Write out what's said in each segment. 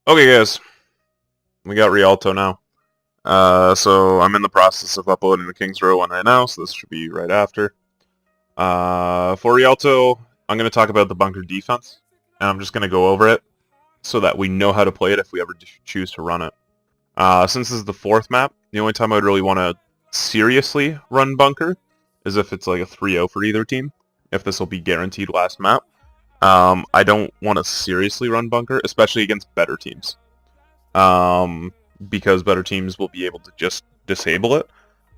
Okay, guys, we got Rialto now. So I'm in the process of uploading the King's Row one right now, so this should be right after. For Rialto, I'm going to talk about the bunker defense, and I'm just going to go over it so that we know how to play it if we ever choose to run it. Since this is the fourth map, the only time I would really want to seriously run bunker is if it's like a 3-0 for either team, if this will be guaranteed last map. I don't want to seriously run bunker, especially against better teams. Because better teams will be able to just disable it.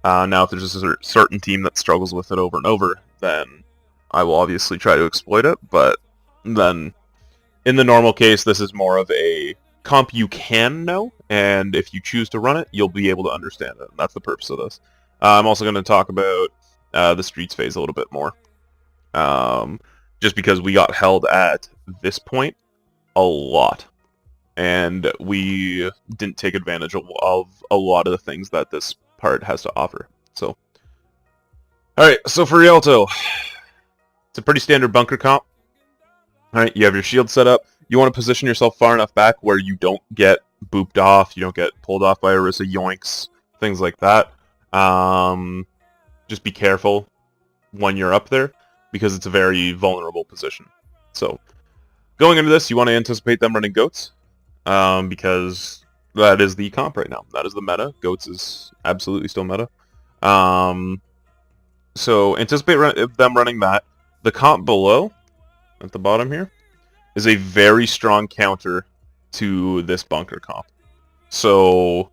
Now, if there's a certain team that struggles with it over and over, then I will obviously try to exploit it, but then in the normal case, this is more of a comp you can know, and if you choose to run it, you'll be able to understand it. And that's the purpose of this. I'm also going to talk about the streets phase a little bit more. Just because we got held at this point a lot. And we didn't take advantage of a lot of the things that this part has to offer. So, alright, so for Rialto, it's a pretty standard bunker comp. Alright, you have your shield set up. You want to position yourself far enough back where you don't get booped off, you don't get pulled off by Orisa yoinks, things like that. Just be careful when you're up there, because it's a very vulnerable position. So, going into this, you want to anticipate them running goats. Because that is the comp right now. That is the meta. Goats is absolutely still meta. So anticipate them running that. The comp below, at the bottom here, is a very strong counter to this bunker comp. So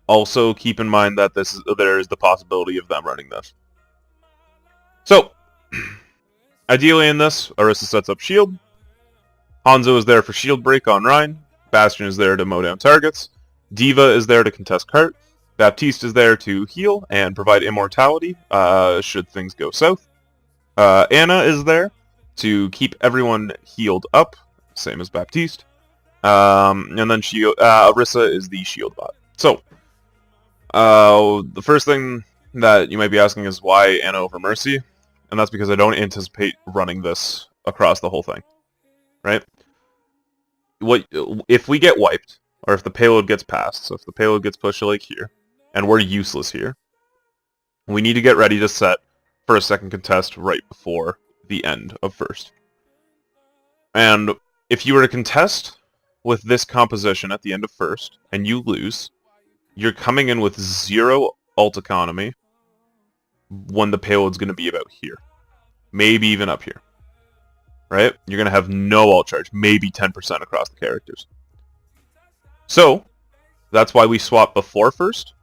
also keep in mind that there is the possibility of them running this. So ideally in this, Orisa sets up shield. Hanzo is there for shield break on Rhine. Bastion is there to mow down targets. Diva is there to contest cart. Baptiste is there to heal and provide immortality should things go south. Anna is there to keep everyone healed up, same as Baptiste. And then Orisa is the shield bot. So, the first thing that you might be asking is why Anna over Mercy? And that's because I don't anticipate running this across the whole thing. Right? If we get wiped, or if the payload gets passed, so if the payload gets pushed to like here, and we're useless here, we need to get ready to set for a second contest right before the end of first. And if you were to contest with this composition at the end of first, and you lose, you're coming in with 0 ult economy when the payload's going to be about here. Maybe even up here. Right? You're going to have no ult charge, maybe 10% across the characters. So, that's why we swap before first,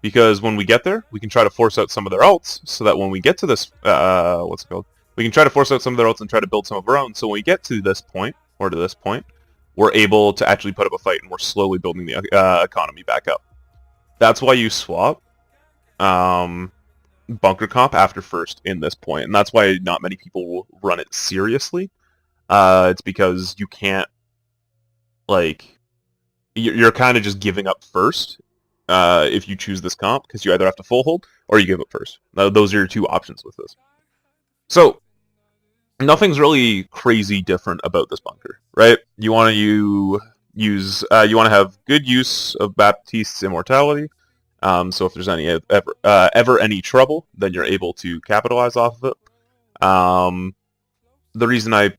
because when we get there, we can try to force out some of their ults, so that when we get to this, what's it called? We can try to force out some of their ults and try to build some of our own, so when we get to this point, or to this point, we're able to actually put up a fight, and we're slowly building the economy back up. That's why you swap bunker comp after first in this point, and that's why not many people will run it seriously. It's because you can't, like, you're kind of just giving up first if you choose this comp, because you either have to full hold or you give up first. Those are your two options with this. So nothing's really crazy different about this bunker, right? You want to you want to have good use of Baptiste's immortality. So if there's ever any trouble, then you're able to capitalize off of it. The reason I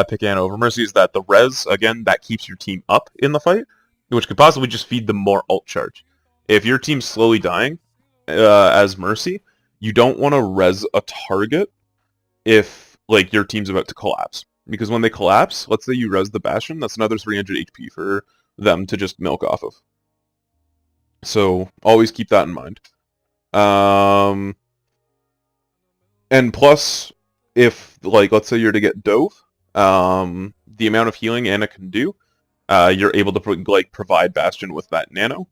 pick Anna over Mercy is that the res, again, that keeps your team up in the fight, which could possibly just feed them more ult charge. If your team's slowly dying as Mercy, you don't want to res a target if like your team's about to collapse. Because when they collapse, let's say you res the Bastion, that's another 300 HP for them to just milk off of. So always keep that in mind. And plus, if, like, let's say you're to get Dove, the amount of healing Anna can do, you're able to provide Bastion with that nano,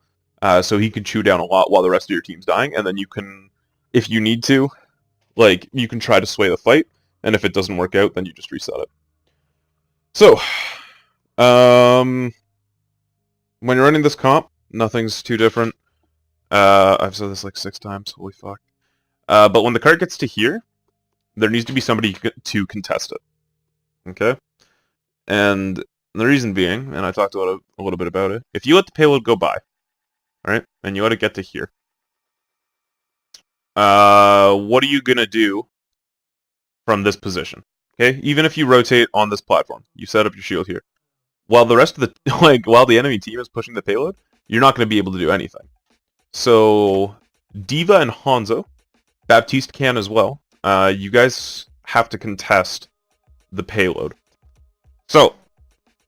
so he can chew down a lot while the rest of your team's dying, and then you can, if you need to, like, you can try to sway the fight, and if it doesn't work out, then you just reset it. So, when you're running this comp, nothing's too different. I've said this like 6 times, holy fuck. But when the card gets to here, there needs to be somebody to contest it. Okay? And And the reason being, and I talked a little bit about it, if you let the payload go by, right, and you let it get to here, what are you gonna do from this position? Okay, even if you rotate on this platform, you set up your shield here. While the rest of the while the enemy team is pushing the payload, you're not going to be able to do anything. So Diva and Hanzo, Baptiste can as well. You guys have to contest the payload. So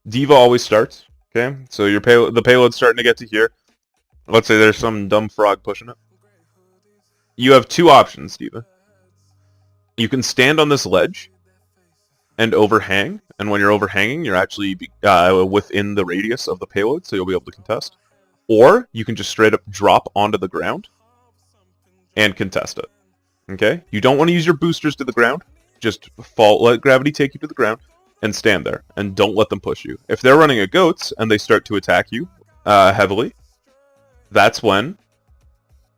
Diva always starts. Okay, so the payload's starting to get to here. Let's say there's some dumb frog pushing it. You have two options, Diva. You can stand on this ledge and overhang, and when you're overhanging, you're actually within the radius of the payload, so you'll be able to contest. Or you can just straight up drop onto the ground and contest it. Okay? You don't want to use your boosters to the ground. Just let gravity take you to the ground and stand there, and don't let them push you. If they're running a goats and they start to attack you heavily, that's when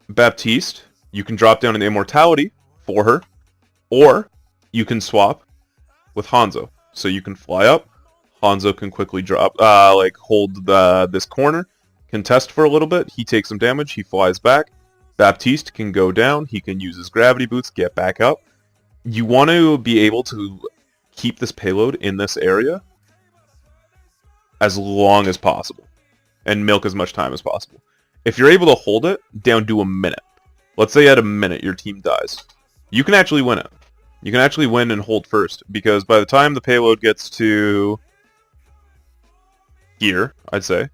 Baptiste, you can drop down an immortality for her, or you can swap with Hanzo. So you can fly up, Hanzo can quickly drop, hold this corner, contest for a little bit, he takes some damage, he flies back, Baptiste can go down, he can use his gravity boots, get back up. You want to be able to keep this payload in this area as long as possible, and milk as much time as possible. If you're able to hold it down to a minute, let's say at a minute your team dies, you can actually win it. You can actually win and hold first, because by the time the payload gets to here, I'd say,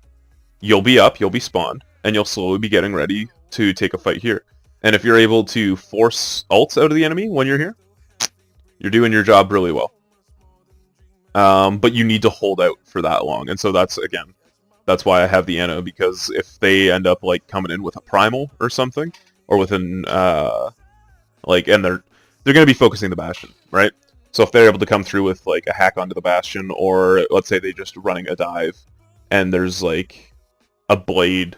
you'll be up, you'll be spawned, and you'll slowly be getting ready to take a fight here. And if you're able to force ults out of the enemy when you're here, you're doing your job really well. But you need to hold out for that long, and so that's why I have the Ana, because if they end up like coming in with a primal or something, or with an and they're going to be focusing the Bastion, right? So if they're able to come through with like a hack onto the Bastion, or let's say they're just running a dive, and there's like a blade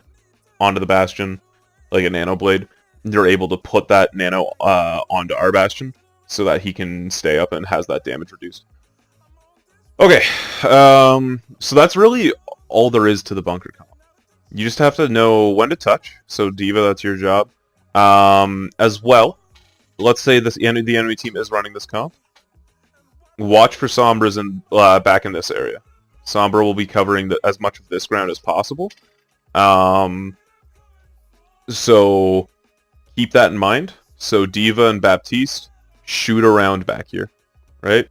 onto the Bastion, like a nano blade, they're able to put that nano onto our Bastion, so that he can stay up and has that damage reduced. Okay, so that's really all there is to the bunker comp. You just have to know when to touch, so Diva, that's your job. As well, let's say the enemy team is running this comp. Watch for Sombras back in this area. Sombra will be covering as much of this ground as possible. So keep that in mind. So Diva and Baptiste shoot around back here, right?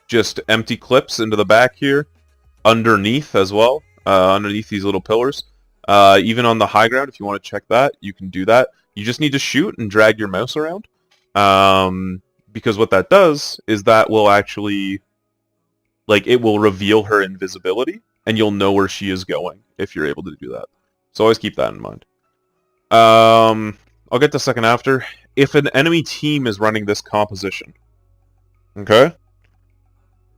Just empty clips into the back here, underneath as well, underneath these little pillars. Even on the high ground, if you want to check that, you can do that. You just need to shoot and drag your mouse around, because what that does is that will actually, it will reveal her invisibility, and you'll know where she is going if you're able to do that. So always keep that in mind. I'll get to second after. If an enemy team is running this composition, okay,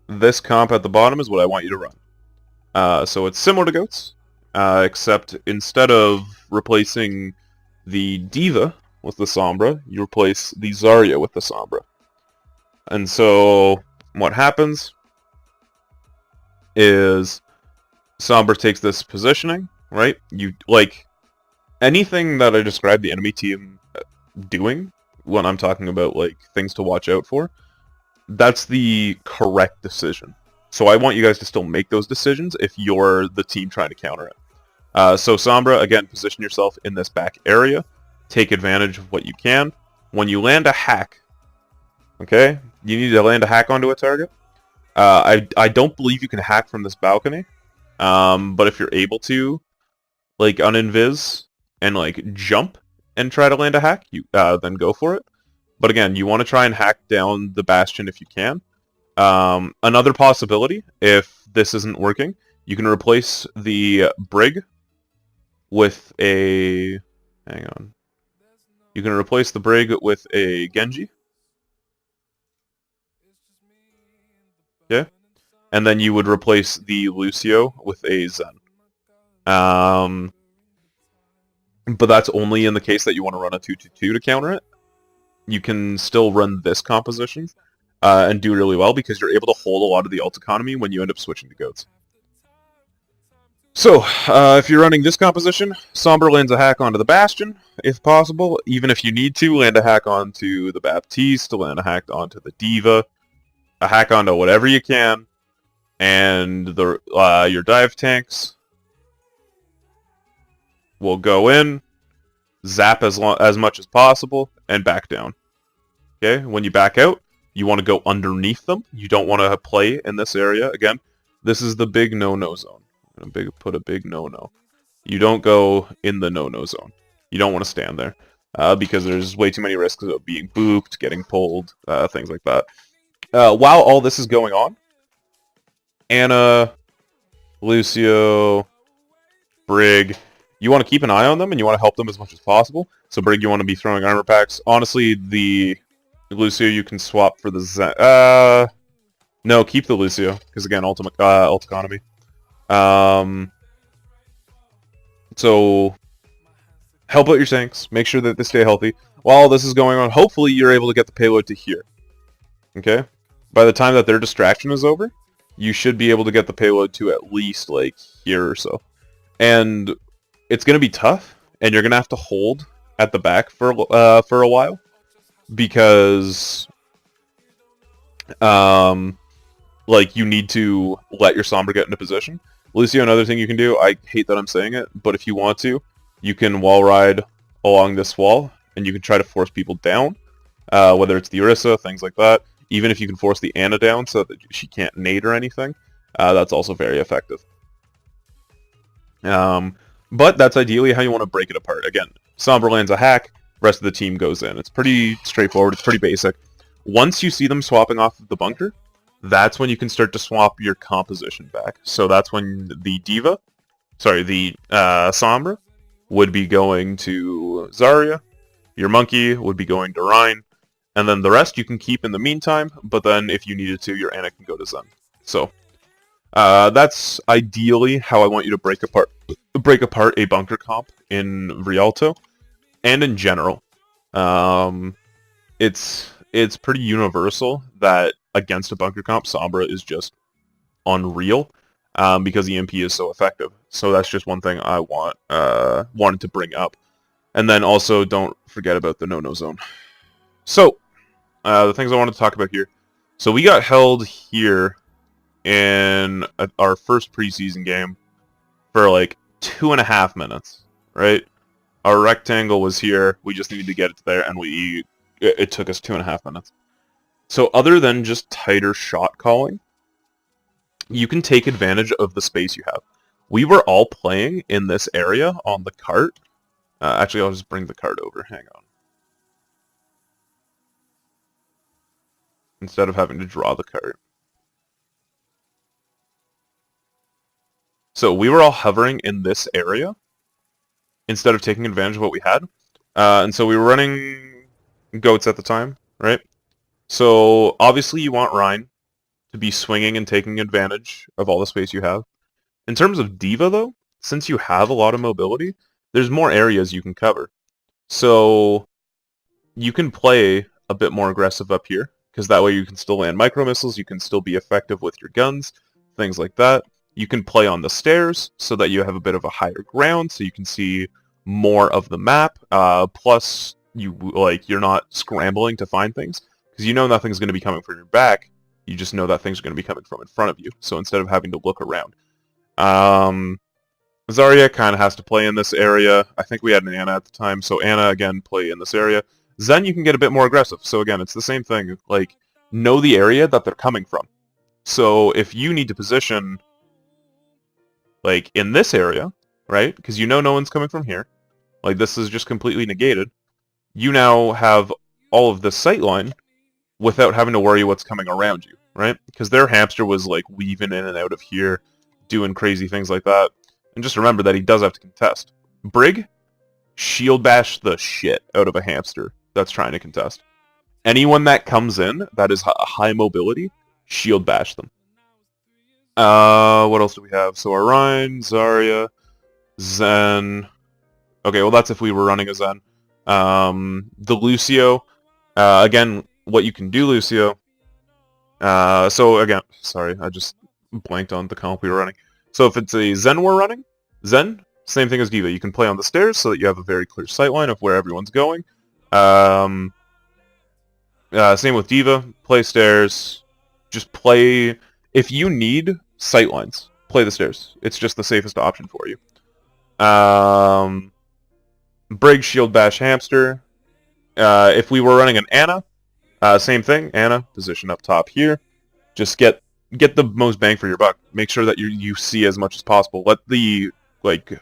this comp at the bottom is what I want you to run. So it's similar to Goats, except instead of replacing the Diva with the Sombra, you replace the Zarya with the Sombra. And so what happens is Sombra takes this positioning, right? You anything that I described the enemy team doing when I'm talking about things to watch out for, that's the correct decision. So I want you guys to still make those decisions if you're the team trying to counter it. So Sombra, again, position yourself in this back area. Take advantage of what you can. When you land a hack, okay, you need to land a hack onto a target. I don't believe you can hack from this balcony, but if you're able to, uninvis and jump and try to land a hack, you then go for it. But again, you want to try and hack down the Bastion if you can. Another possibility, if this isn't working, you can replace the Brig with a... Hang on. You can replace the Brig with a Genji. Okay. And then you would replace the Lucio with a Zen. But that's only in the case that you want to run a 2-2-2 to counter it. You can still run this composition. and do really well because you're able to hold a lot of the ult economy when you end up switching to goats. So, if you're running this composition, Sombra lands a hack onto the Bastion, if possible. Even if you need to, land a hack onto the Baptiste, land a hack onto the D.Va, a hack onto whatever you can, and your dive tanks will go in, zap as much as possible, and back down. Okay, when you back out, you want to go underneath them. You don't want to play in this area. Again, this is the big no-no zone. I'm going to put a big no-no. You don't go in the no-no zone. You don't want to stand there because there's way too many risks of being booped, getting pulled, things like that. While all this is going on, Anna, Lucio, Brig, you want to keep an eye on them and you want to help them as much as possible. So Brig, you want to be throwing armor packs. Honestly, the Lucio you can swap for the Zen. No, keep the Lucio because again, ult economy. So help out your tanks. Make sure that they stay healthy. While this is going on, hopefully you're able to get the payload to here. Okay? By the time that their distraction is over, you should be able to get the payload to at least, like, here or so. And it's going to be tough, and you're going to have to hold at the back for a while. Because, like, you need to let your Sombra get into position. Lucio, another thing you can do, I hate that I'm saying it, but if you want to, you can wall ride along this wall, and you can try to force people down, whether it's the Orisa, things like that. Even if you can force the Anna down so that she can't nade or anything, that's also very effective. But that's ideally how you want to break it apart. Again, Sombra lands a hack, rest of the team goes in. It's pretty straightforward, it's pretty basic. Once you see them swapping off of the bunker, that's when you can start to swap your composition back. So that's when the Sombra would be going to Zarya, your Monkey would be going to Rein, and then the rest you can keep in the meantime, but then if you needed to, your Anna can go to Zen. So, that's ideally how I want you to break apart a bunker comp in Rialto, and in general. It's pretty universal that against a bunker comp, Sombra is just unreal, because EMP is so effective. So that's just one thing I wanted to bring up. And then also, don't forget about the no-no zone. So, the things I wanted to talk about here. So we got held here in our first preseason game for like 2.5 minutes, right? Our rectangle was here, we just needed to get it there, and it took us 2.5 minutes. So other than just tighter shot calling, you can take advantage of the space you have. We were all playing in this area on the cart. Actually, I'll just bring the cart over, hang on. Instead of having to draw the cart. So we were all hovering in this area instead of taking advantage of what we had. And so we were running goats at the time, right? So obviously you want Rein to be swinging and taking advantage of all the space you have. In terms of D.Va, though, since you have a lot of mobility, there's more areas you can cover. So you can play a bit more aggressive up here, because that way you can still land micro missiles, you can still be effective with your guns, things like that. You can play on the stairs so that you have a bit of a higher ground, so you can see more of the map. Plus, you're not scrambling to find things, because you know nothing's going to be coming from your back. You just know that things are going to be coming from in front of you. So instead of having to look around, Zarya kind of has to play in this area. I think we had an Anna at the time, so Anna again play in this area. Zen, you can get a bit more aggressive. So again, it's the same thing. Like, know the area that they're coming from. So if you need to position, like, in this area, right? Because you know no one's coming from here. Like, this is just completely negated. You now have all of this sightline without having to worry what's coming around you, right? Because their hamster was, like, weaving in and out of here, doing crazy things like that. And just remember that he does have to contest. Brig, shield bash the shit out of a hamster that's trying to contest. Anyone that comes in that is high mobility, shield bash them. What else do we have? So Orion, Zarya, Zen. Okay, well that's if we were running a Zen. The Lucio. Again, what you can do, Lucio, So again, sorry, I just blanked on the comp we were running. So if it's a Zen we're running, Zen, same thing as Diva. You can play on the stairs so that you have a very clear sightline of where everyone's going. Same with Diva, play stairs. Just play, if you need sightlines, play the stairs. It's just the safest option for you. Brig, Shield, Bash, Hamster. If we were running an Anna, same thing. Anna, position up top here. Just get the most bang for your buck. Make sure that you see as much as possible. Let the, like,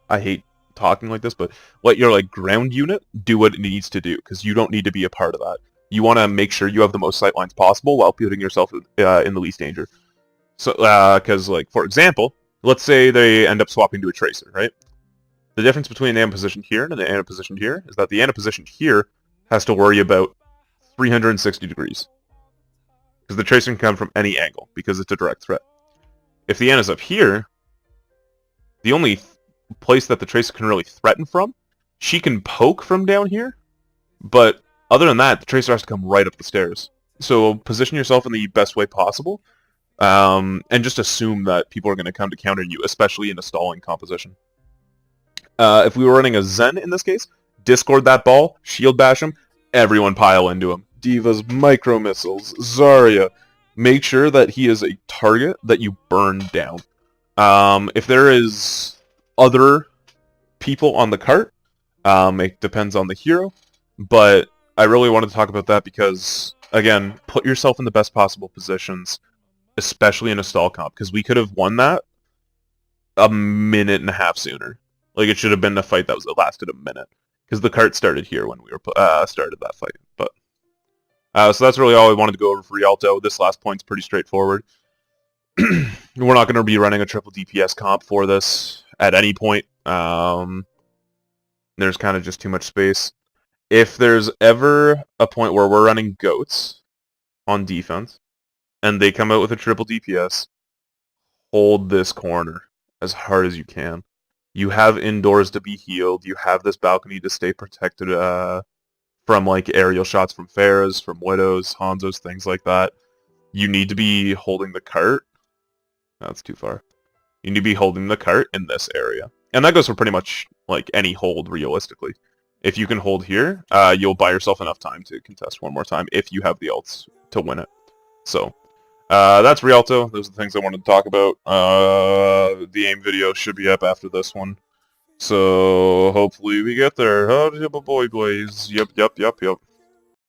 I hate talking like this, but let your, like, ground unit do what it needs to do, because you don't need to be a part of that. You want to make sure you have the most sightlines possible while putting yourself in the least danger. So, because, like, for example, let's say they end up swapping to a Tracer, right? The difference between the Ana position here and the Ana position here is that the Ana position here has to worry about 360 degrees. Because the Tracer can come from any angle, because it's a direct threat. If the Ana's up here, the only place that the Tracer can really threaten from, she can poke from down here, but other than that, the Tracer has to come right up the stairs. So position yourself in the best way possible, and just assume that people are going to come to counter you, especially in a stalling composition. If we were running a Zen in this case, discord that ball, shield bash him, everyone pile into him. Divas, micro missiles, Zarya. Make sure that he is a target that you burn down. If there is other people on the cart, it depends on the hero, but I really wanted to talk about that because, again, put yourself in the best possible positions, especially in a stall comp, because we could have won that a minute and a half sooner. Like, it should have been a fight that lasted a minute, because the cart started here when we were started that fight. But so that's really all I wanted to go over for Rialto. This last point's pretty straightforward. We're not going to be running a triple DPS comp for this at any point. There's kind of just too much space. If there's ever a point where we're running goats on defense, and they come out with a triple DPS, hold this corner as hard as you can. You have indoors to be healed. You have this balcony to stay protected from, like, aerial shots from Pharahs, from Widows, Hanzos, things like that. You need to be holding the cart. That's too far. You need to be holding the cart in this area. And that goes for pretty much, like, any hold, realistically. If you can hold here, you'll buy yourself enough time to contest one more time if you have the ults to win it. So, that's Rialto. Those are the things I wanted to talk about. The aim video should be up after this one. So, hopefully we get there. Oh, boy, boys. Yep.